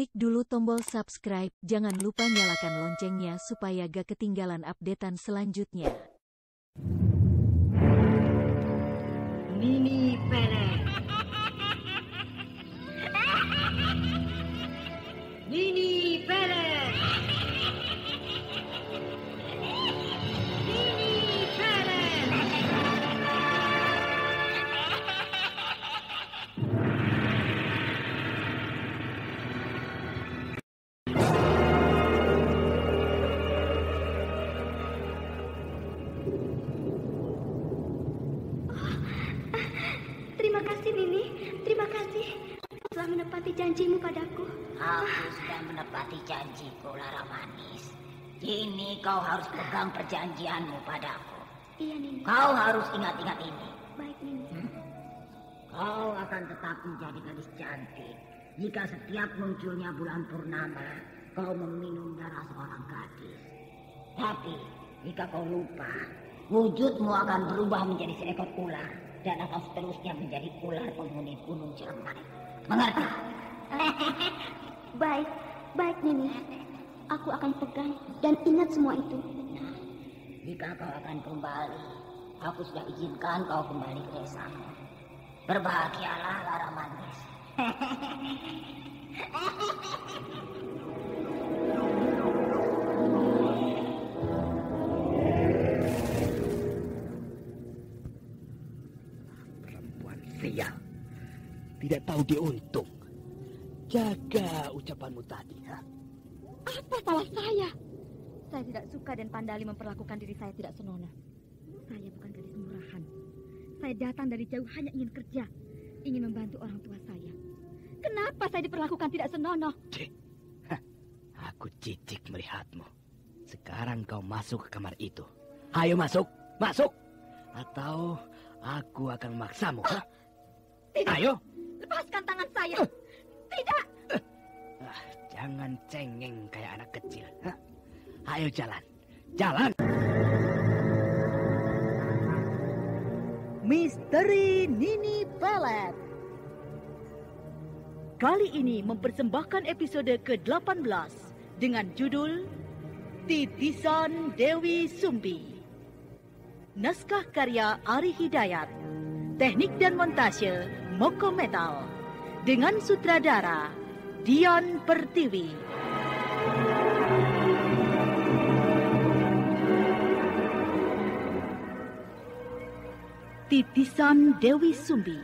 Klik dulu tombol subscribe, jangan lupa nyalakan loncengnya supaya gak ketinggalan updatean selanjutnya. Nini Pelet. Nini Pelet. Nini Pelet. Terima kasih, Nini. Terima kasih. Kau telah menepati janjimu padaku. Aku sudah menepati janjiku, Lara Manis. Kini kau harus pegang perjanjianmu padaku. Iya, Nini. Kau harus ingat-ingat ini. Baik, Nini. Kau akan tetap menjadi gadis cantik jika setiap munculnya bulan purnama kau meminum darah seorang gadis. Tapi jika kau lupa, wujudmu akan berubah menjadi seekor ular dan akan seterusnya menjadi ular penghuni gunung Ciremai. Mengerti? Baik, baik, Nini. Aku akan pegang dan ingat semua itu. Jika kau akan kembali, aku sudah izinkan kau kembali ke desamu. Berbahagialah, Lara Manis. Perempuan sial. Tidak tahu diuntung. Jaga ucapanmu tadi. Ha? Apa salah saya? Saya tidak suka dan Pandali memperlakukan diri saya tidak senonoh. Saya bukan gadis murahan. Saya datang dari jauh hanya ingin kerja, ingin membantu orang tua saya. Kenapa saya diperlakukan tidak senonoh? Cik. Aku cicik melihatmu. Sekarang kau masuk ke kamar itu. Ayo masuk, masuk. Atau aku akan memaksamu. Tidak. Ayo. Lepaskan tangan saya. Tidak. Jangan cengeng kayak anak kecil. Ayo jalan. Jalan. Misteri Nini Pelet. Kali ini mempersembahkan episode ke-18 dengan judul Titisan Dewi Sumbi. Naskah karya Ari Hidayat. Teknik dan montase Moko Metal. Dengan sutradara Dian Pertiwi. Titisan Dewi Sumbi.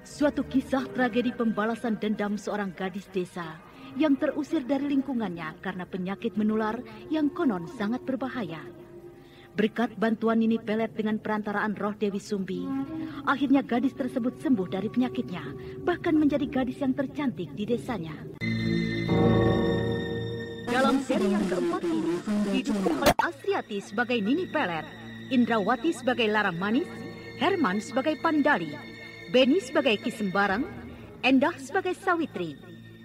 Suatu kisah tragedi pembalasan dendam seorang gadis desa yang terusir dari lingkungannya karena penyakit menular yang konon sangat berbahaya. Berkat bantuan Nini Pelet dengan perantaraan roh Dewi Sumbi, akhirnya gadis tersebut sembuh dari penyakitnya, bahkan menjadi gadis yang tercantik di desanya. Dalam seri yang keempat ini, didukung oleh Asriati sebagai Nini Pelet, Indrawati sebagai Lara Manis, Herman sebagai Pandali, Beni sebagai Ki Sembarang, Endah sebagai Sawitri,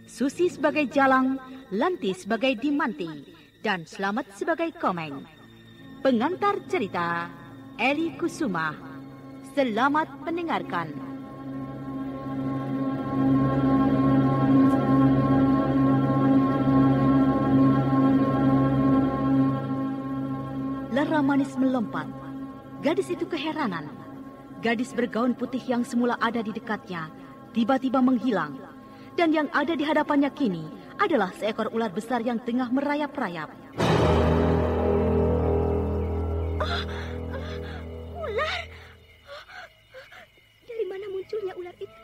Susi sebagai Jalang, Lanti sebagai Dimanti, dan Slamet sebagai Komeng. Pengantar cerita, Eli Kusuma. Selamat mendengarkan. Lara Manis melompat. Gadis itu keheranan. Gadis bergaun putih yang semula ada di dekatnya, tiba-tiba menghilang. Dan yang ada di hadapannya kini adalah seekor ular besar yang tengah merayap-rayap. Ular? Dari mana munculnya ular itu?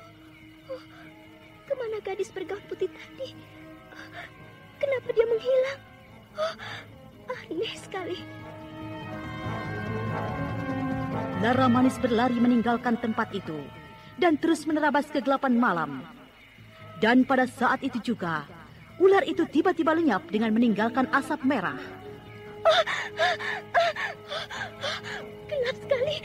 Kemana gadis bergaun putih tadi? Kenapa dia menghilang? Aneh sekali. Lara Manis berlari meninggalkan tempat itu dan terus menerabas kegelapan malam. Dan pada saat itu juga, ular itu tiba-tiba lenyap dengan meninggalkan asap merah. Gelap sekali.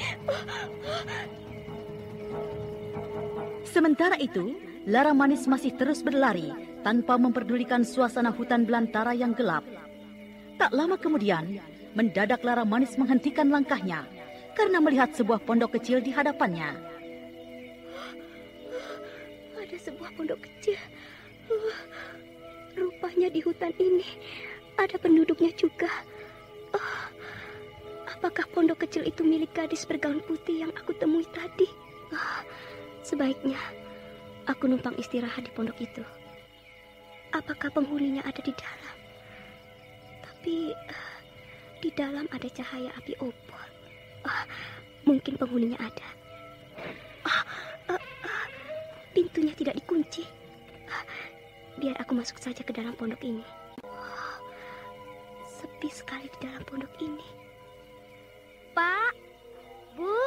Sementara itu, Lara Manis masih terus berlari tanpa memperdulikan suasana hutan belantara yang gelap. Tak lama kemudian, mendadak Lara Manis menghentikan langkahnya karena melihat sebuah pondok kecil di hadapannya. Ada sebuah pondok kecil. Rupanya di hutan ini ada penduduknya juga. Oh, apakah pondok kecil itu milik gadis bergaun putih yang aku temui tadi? Oh, sebaiknya aku numpang istirahat di pondok itu. Apakah penghuninya ada di dalam? Tapi di dalam ada cahaya api obor. Mungkin penghuninya ada. Pintunya tidak dikunci. Biar aku masuk saja ke dalam pondok ini. Sepi sekali di dalam pondok ini. Pak, Bu,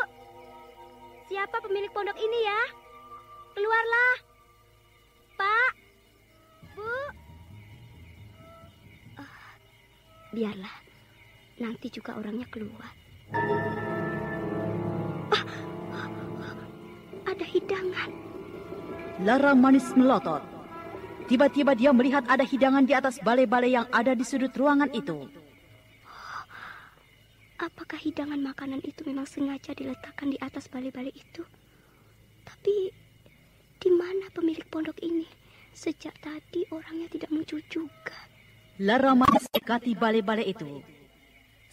siapa pemilik pondok ini ya? Keluarlah. Pak, Bu. Biarlah, nanti juga orangnya keluar. Ada hidangan. Lara Manis melotot. Tiba-tiba dia melihat ada hidangan di atas balai-balai yang ada di sudut ruangan itu. Apakah hidangan makanan itu memang sengaja diletakkan di atas balai-balai itu? Tapi di mana pemilik pondok ini? Sejak tadi orangnya tidak muncul juga. Lara Manis mendekati balai-balai itu.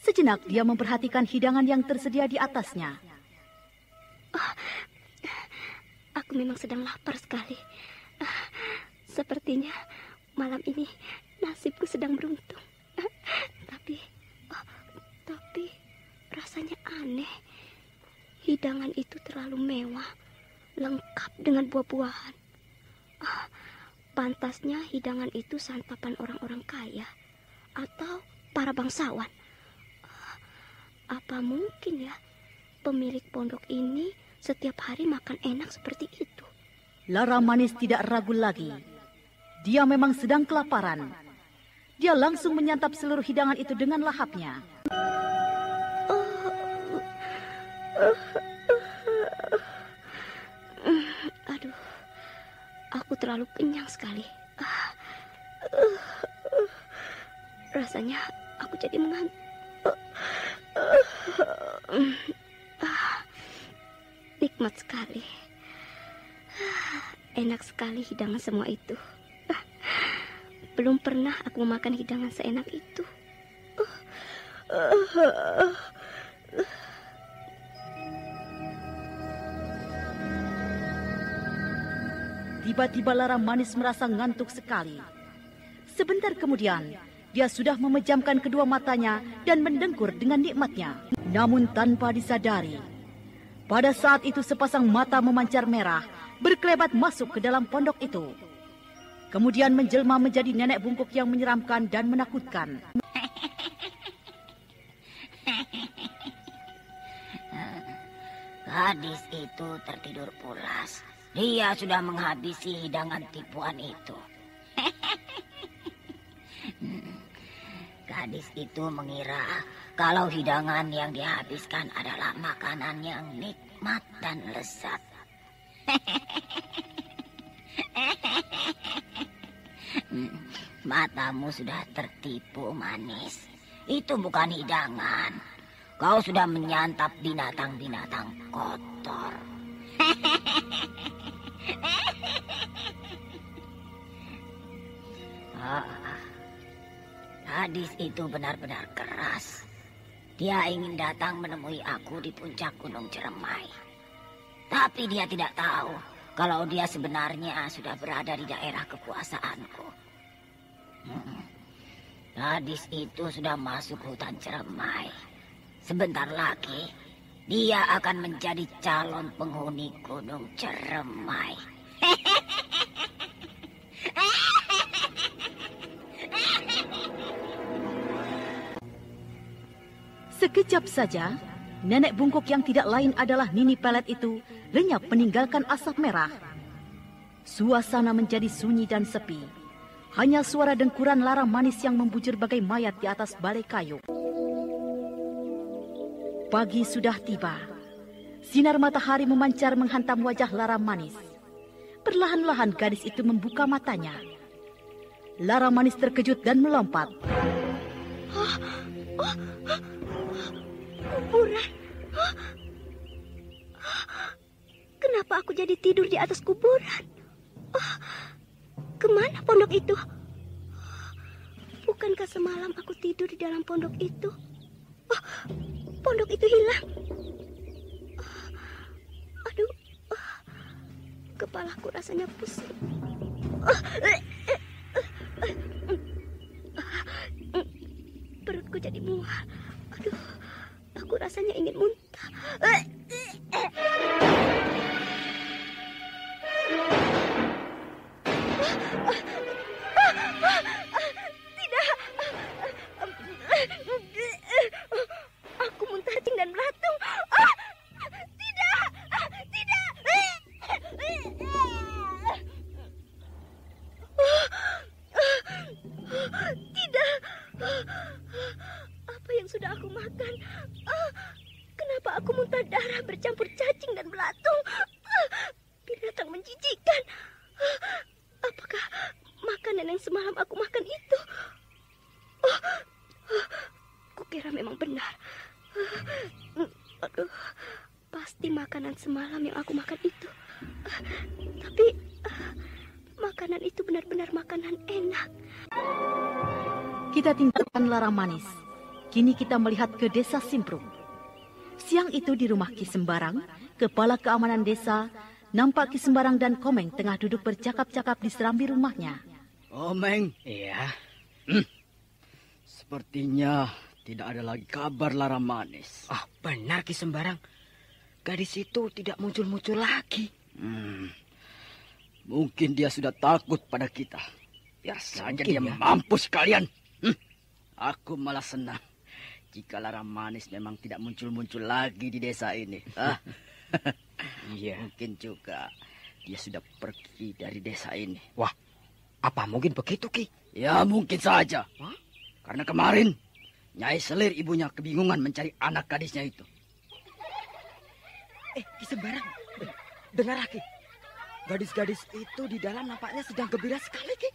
Sejenak dia memperhatikan hidangan yang tersedia di atasnya. Aku memang sedang lapar sekali. Sepertinya malam ini nasibku sedang beruntung. Tapi rasanya aneh. Hidangan itu terlalu mewah, lengkap dengan buah-buahan. Pantasnya hidangan itu santapan orang-orang kaya atau para bangsawan. Apa mungkin ya pemilik pondok ini setiap hari makan enak seperti itu? Lara Manis tidak ragu lagi. Dia memang sedang kelaparan. Dia langsung menyantap seluruh hidangan itu dengan lahapnya. Aduh, aku terlalu kenyang sekali. Rasanya aku jadi mengantuk. Nikmat sekali. Enak sekali hidangan semua itu. Belum pernah aku memakan hidangan seenak itu. Tiba-tiba Lara Manis merasa ngantuk sekali. Sebentar kemudian, dia sudah memejamkan kedua matanya dan mendengkur dengan nikmatnya. Namun tanpa disadari, pada saat itu sepasang mata memancar merah berkelebat masuk ke dalam pondok itu. Kemudian menjelma menjadi nenek bungkuk yang menyeramkan dan menakutkan. Gadis itu tertidur pulas. Dia sudah menghabisi hidangan tipuan itu. Gadis itu mengira kalau hidangan yang dihabiskan adalah makanan yang nikmat dan lezat. Matamu sudah tertipu, Manis. Itu bukan hidangan. Kau sudah menyantap binatang-binatang kotor. Gadis itu benar-benar keras. Dia ingin datang menemui aku di puncak Gunung Ceremai. Tapi dia tidak tahu kalau dia sebenarnya sudah berada di daerah kekuasaanku. Gadis itu sudah masuk hutan Ceremai. Sebentar lagi dia akan menjadi calon penghuni Gunung Ceremai. Sekejap saja, nenek bungkuk yang tidak lain adalah Nini Pelet itu lenyap meninggalkan asap merah. Suasana menjadi sunyi dan sepi. Hanya suara dengkuran Lara Manis yang membujur bagai mayat di atas balai kayu. Pagi sudah tiba. Sinar matahari memancar menghantam wajah Lara Manis. Perlahan-lahan gadis itu membuka matanya. Lara Manis terkejut dan melompat. Kuburan. Kenapa aku jadi tidur di atas kuburan? Kemana pondok itu? bukankah semalam aku tidur di dalam pondok itu? Oh, pondok itu hilang. Aduh, kepalaku rasanya pusing. Perutku jadi mual. Aduh, aku rasanya ingin muntah. Tidak. Aku muntah cing dan belatung. Tidak. Tidak. Tidak. Apa yang sudah aku makan? Kenapa aku muntah darah bercampur cacing dan belatung? Binatang menjijikkan. Apakah makanan yang semalam aku makan itu? Kukira memang benar. Aduh, pasti makanan semalam yang aku makan itu. Tapi makanan itu benar-benar makanan enak. Kita tinggalkan Larang Manis. Kini kita melihat ke desa Simpruk. Siang itu di rumah Ki Sembarang, kepala keamanan desa, nampak Ki Sembarang dan Komeng tengah duduk bercakap-cakap di serambi rumahnya. Komeng. Iya. Sepertinya tidak ada lagi kabar Larang Manis. Benar Ki Sembarang. Gadis itu tidak muncul-muncul lagi. Mungkin dia sudah takut pada kita. Biar saja dia ya. mampus kalian. Aku malah senang jika Larang Manis memang tidak muncul-muncul lagi di desa ini. Iya. Mungkin juga dia sudah pergi dari desa ini. Wah, apa mungkin begitu Ki? Ya mungkin saja. Karena kemarin Nyai Selir ibunya kebingungan mencari anak gadisnya itu. Ki Sembarang, dengar Ki. Gadis-gadis itu di dalam nampaknya sedang gembira sekali Ki.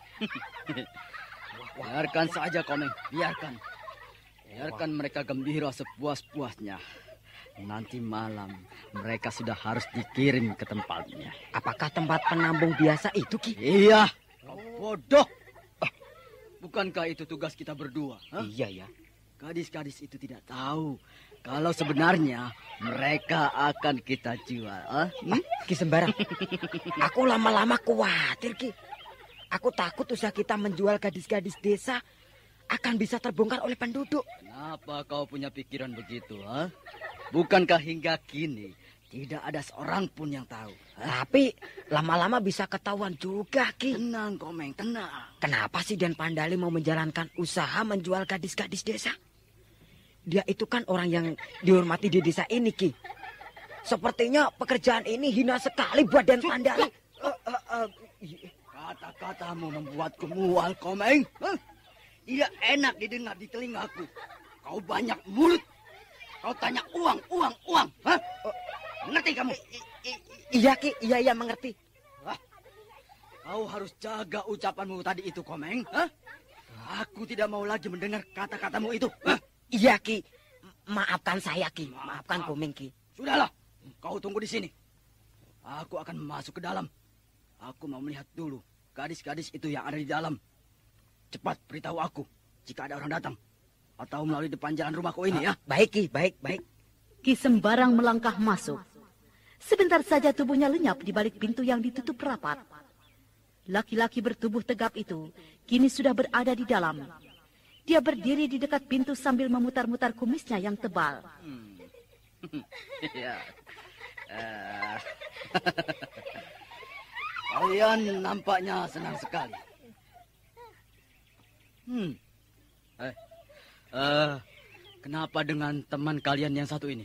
Biarkan saja Komeng, biarkan. Biarkan mereka gembira sepuas-puasnya. Nanti malam mereka sudah harus dikirim ke tempatnya. Apakah tempat penambung biasa itu Ki? Iya, kau bodoh. Bukankah itu tugas kita berdua? Iya ya. Gadis-gadis itu tidak tahu kalau sebenarnya mereka akan kita jual. Ki Sembarang, aku lama-lama khawatir Ki. Aku takut usaha kita menjual gadis-gadis desa akan bisa terbongkar oleh penduduk. Kenapa kau punya pikiran begitu? Bukankah hingga kini tidak ada seorang pun yang tahu? Tapi lama-lama bisa ketahuan juga Ki. Tenang Komeng, tenang. Kenapa sih Den Pandali mau menjalankan usaha menjual gadis-gadis desa? Dia itu kan orang yang dihormati di desa ini Ki. Sepertinya pekerjaan ini hina sekali buat Den Pandali. Kata-katamu membuatku mual, Komeng. Tidak enak didengar di telingaku. Kau banyak mulut. Kau tanya uang. Mengerti kamu? Iya Ki, iya mengerti. Kau harus jaga ucapanmu tadi itu, Komeng. Aku tidak mau lagi mendengar kata-katamu itu. Iya Ki, maafkan saya Ki, maafkan Komeng Ki. Sudahlah, kau tunggu di sini. Aku akan masuk ke dalam. Aku mau melihat dulu gadis-gadis itu yang ada di dalam. Cepat beritahu aku jika ada orang datang. Atau melalui depan jalan rumahku ini ya. Baik Ki, baik. Ki Sembarang melangkah masuk. Sebentar saja tubuhnya lenyap di balik pintu yang ditutup rapat. Laki-laki bertubuh tegap itu kini sudah berada di dalam. Dia berdiri di dekat pintu sambil memutar-mutar kumisnya yang tebal. Kalian nampaknya senang sekali. Kenapa dengan teman kalian yang satu ini?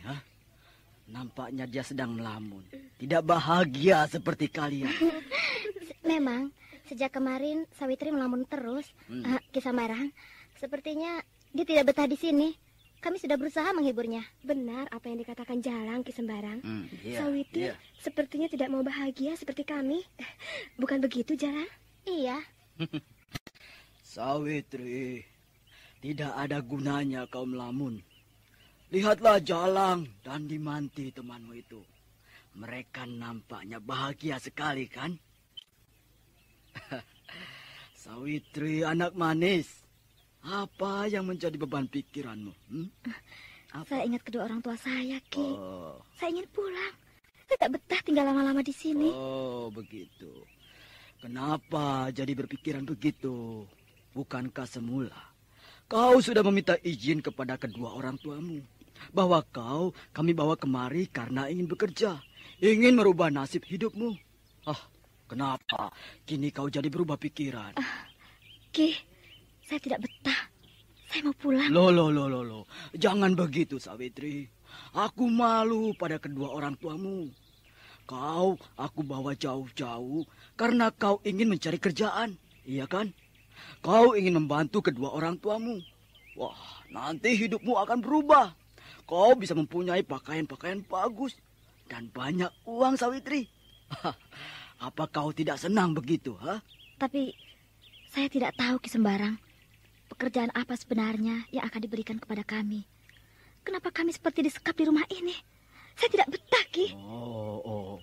Nampaknya dia sedang melamun. Tidak bahagia seperti kalian. Memang, sejak kemarin Sawitri melamun terus. Ki Sembarang, sepertinya dia tidak betah di sini. Kami sudah berusaha menghiburnya. Benar apa yang dikatakan Jalang, Ki Sembarang. Sawitri sepertinya tidak mau bahagia seperti kami. Bukan begitu, Jalang? Iya. Sawitri, tidak ada gunanya kau melamun. Lihatlah Jalang dan Dimanti temanmu itu. Mereka nampaknya bahagia sekali kan? Sawitri anak manis. Apa yang menjadi beban pikiranmu? Saya ingat kedua orang tua saya, Ki. Oh. Saya ingin pulang. Saya tak betah tinggal lama-lama di sini. Oh, begitu. Kenapa jadi berpikiran begitu? Bukankah semula kau sudah meminta izin kepada kedua orang tuamu bahwa kami bawa kemari karena ingin bekerja, ingin merubah nasib hidupmu? Kenapa kini kau jadi berubah pikiran? Ki, saya tidak betah. Saya mau pulang. Loh. Jangan begitu, Sawitri. Aku malu pada kedua orang tuamu. Aku bawa jauh-jauh karena kau ingin mencari kerjaan, iya kan? Kau ingin membantu kedua orang tuamu. Wah, nanti hidupmu akan berubah. Kau bisa mempunyai pakaian-pakaian bagus dan banyak uang, Sawitri. Apa kau tidak senang begitu, ha? Tapi saya tidak tahu, Ki Sembarang. Pekerjaan apa sebenarnya yang akan diberikan kepada kami? Kenapa kami seperti disekap di rumah ini? Saya tidak betah, Ki. Oh.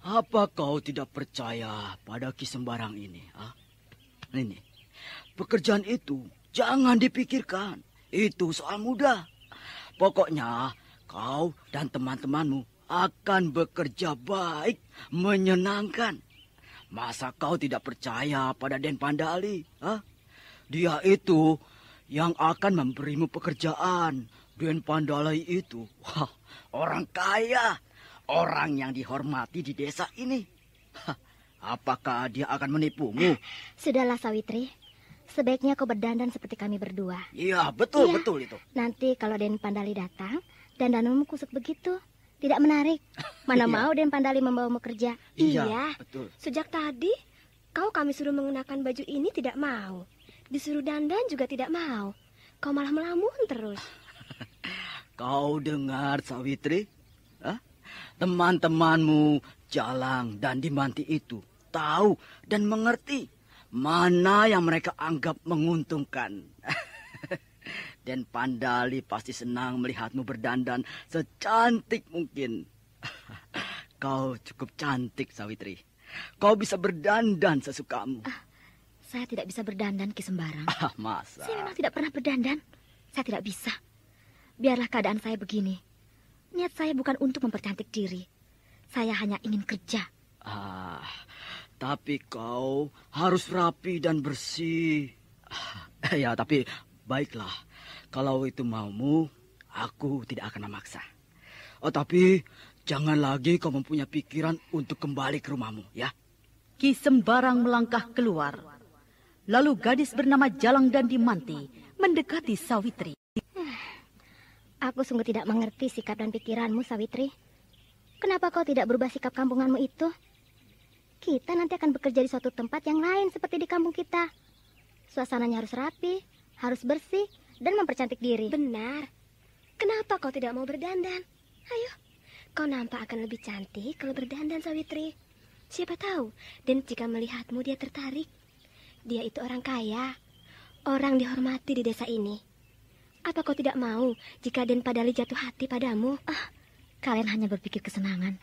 Apa kau tidak percaya pada Ki Sembarang ini? Ini, pekerjaan itu jangan dipikirkan. Itu soal mudah. Pokoknya kau dan teman-temanmu akan bekerja baik, menyenangkan. Masa kau tidak percaya pada Den Pandali? Dia itu yang akan memberimu pekerjaan. Den Pandali itu orang kaya, orang yang dihormati di desa ini. Apakah dia akan menipumu? Sudahlah, Sawitri. Sebaiknya kau berdandan seperti kami berdua. Iya, betul itu. Nanti kalau Den Pandali datang, dandananmu kusut begitu. Tidak menarik. Mana mau Den Pandali membawamu kerja? Iya, betul. Sejak tadi kau kami suruh mengenakan baju ini tidak mau. Disuruh dandan juga tidak mau. Kau malah melamun terus. Kau dengar, Sawitri? Teman-temanmu Jalang dan Dimanti itu tahu dan mengerti mana yang mereka anggap menguntungkan. Dan Pandali pasti senang melihatmu berdandan secantik mungkin. Kau cukup cantik, Sawitri. Kau bisa berdandan sesukamu. Saya tidak bisa berdandan, Ki Sembarang. Masa? Saya memang tidak pernah berdandan. Saya tidak bisa. Biarlah keadaan saya begini. Niat saya bukan untuk mempercantik diri. Saya hanya ingin kerja. Tapi kau harus rapi dan bersih. Ya, tapi baiklah. Kalau itu maumu, aku tidak akan memaksa. Tapi jangan lagi kau mempunyai pikiran untuk kembali ke rumahmu, ya? Ki Sembarang melangkah keluar. Lalu gadis bernama Jalang dan Dimanti mendekati Sawitri. Aku sungguh tidak mengerti sikap dan pikiranmu, Sawitri. Kenapa kau tidak berubah sikap kampunganmu itu? Kita nanti akan bekerja di suatu tempat yang lain seperti di kampung kita. Suasananya harus rapi, harus bersih, dan mempercantik diri. Benar. Kenapa kau tidak mau berdandan? Ayo, kau nampak akan lebih cantik kalau berdandan, Sawitri. Siapa tahu, dan jika melihatmu dia tertarik. Dia itu orang kaya, orang dihormati di desa ini. Apa kau tidak mau jika Den Pandali jatuh hati padamu? Kalian hanya berpikir kesenangan.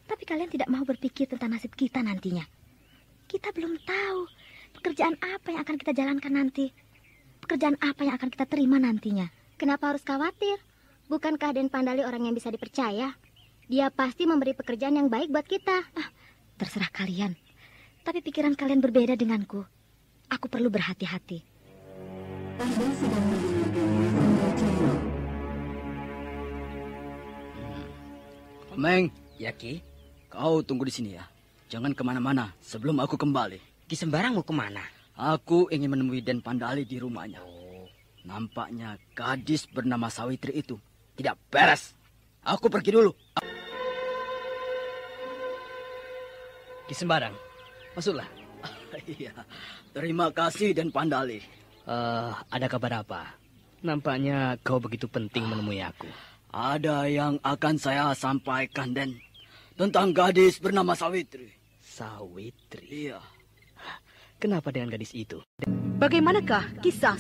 Tapi kalian tidak mau berpikir tentang nasib kita nantinya. Kita belum tahu pekerjaan apa yang akan kita jalankan nanti. Pekerjaan apa yang akan kita terima nantinya. Kenapa harus khawatir? Bukankah Den Pandali orang yang bisa dipercaya? Dia pasti memberi pekerjaan yang baik buat kita. Terserah kalian. Tapi pikiran kalian berbeda denganku. Aku perlu berhati-hati. Anda sedang mendengarkan Sanda Channel. Meng, Ya, Ki. kau tunggu di sini ya. Jangan kemana-mana sebelum aku kembali. Ki Sembarang mau kemana? Aku ingin menemui Den Pandali di rumahnya. Nampaknya gadis bernama Sawitri itu tidak beres. Aku pergi dulu. Ki Sembarang, masuklah. Iya, terima kasih Den Pandali. Ada kabar apa? Nampaknya kau begitu penting menemui aku. Ada yang akan saya sampaikan, Den. Tentang gadis bernama Sawitri. Sawitri? Iya. Kenapa dengan gadis itu? Bagaimanakah kisah